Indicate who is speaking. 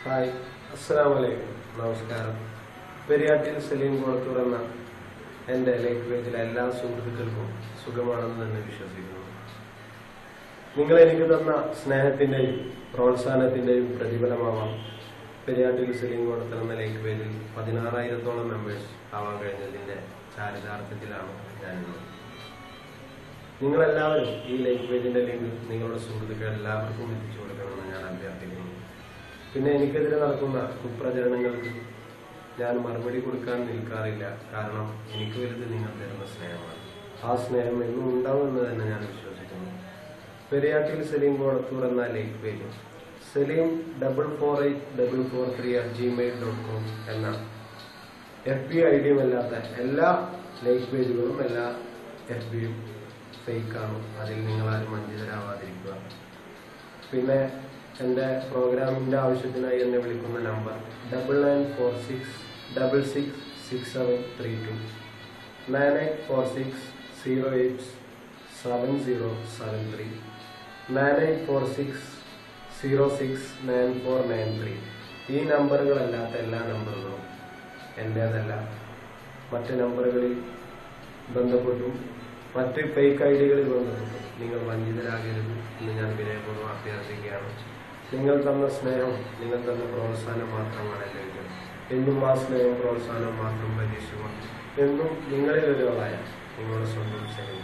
Speaker 1: Hi, അസ്സലാമലൈക്കും, നമസ്കാരം. പെരിയാറ്റിൽ സലീം കൊളത്തൂർ എന്ന എൻ്റെ ലൈഫ് പേജിലെ എല്ലാ സുഹൃത്തുക്കൾക്കും സുഖമാണെന്ന് തന്നെ വിശ്വസിക്കുന്നു. നിങ്ങൾ എനിക്ക് തന്ന സ്നേഹത്തിൻ്റെയും പ്രോത്സാഹനത്തിൻ്റെയും പ്രതിഫലമാവാം പെരിയാറ്റിൽ സലീം കൊളത്തൂർ എന്ന ലൈഫ് പേജിൽ 16,000-ഓളം മെമ്പേഴ്സ് ആവാൻ കഴിഞ്ഞതിൻ്റെ ചാരിതാർത്ഥ്യത്തിലാണ് ഞാനിന്ന്. നിങ്ങളെല്ലാവരും ഈ ലൈഫ് പേജിൻ്റെ ലിങ്ക് നിങ്ങളുടെ സുഹൃത്തുക്കൾ എല്ലാവർക്കും എത്തിച്ചു കൊടുക്കണമെന്ന് ഞാൻ അഭ്യർത്ഥിക്കുന്നു. പിന്നെ എനിക്കെതിരെ നടക്കുന്ന കുപ്രചരണങ്ങൾക്ക് ഞാൻ മറുപടി കൊടുക്കാൻ നിൽക്കാറില്ല. കാരണം എനിക്ക് വലുത് നിങ്ങൾ തരുന്ന സ്നേഹമാണ്. ആ സ്നേഹം എന്നും ഉണ്ടാവുമെന്ന് തന്നെ ഞാൻ വിശ്വസിക്കുന്നു. പെരിയാറ്റിൽ സലീം കൊളത്തൂർ എന്ന ലൈഫ് പേജ് സലീം 4484443@gmail.com എന്ന FB ഐഡിയും അല്ലാത്ത എല്ലാ ലൈഫ് പേജുകളും എല്ലാ FBയും ഫേക്കാണ്. അതിൽ നിങ്ങളാരും വഞ്ചിതരാവാതിരിക്കുക. പിന്നെ എൻ്റെ പ്രോഗ്രാമിൻ്റെ ആവശ്യത്തിനായി എന്നെ വിളിക്കുന്ന നമ്പർ 9946666732 9846087073 9846069493. ഈ നമ്പറുകളല്ലാത്ത എല്ലാ നമ്പറുകളും എൻ്റേതല്ല. മറ്റ് നമ്പറുകളിൽ ബന്ധപ്പെട്ടും മറ്റ് ഫേക്ക് ഐഡികളിൽ ബന്ധപ്പെട്ടും നിങ്ങൾ വഞ്ചിതരാകരുത് എന്ന് ഞാൻ വിനയപൂർവ്വം അഭ്യർത്ഥിക്കുകയാണ്. നിങ്ങൾ തന്ന സ്നേഹം, നിങ്ങൾ തന്ന പ്രോത്സാഹനം മാത്രമാണ് ലഭിക്കുന്നത്. എന്നും ആ സ്നേഹം പ്രോത്സാഹനം മാത്രം പ്രതീക്ഷിച്ചുകൊണ്ട് എന്നും നിങ്ങളിൽ ഒരാളായ നിങ്ങളുടെ സ്വന്തം സലീം.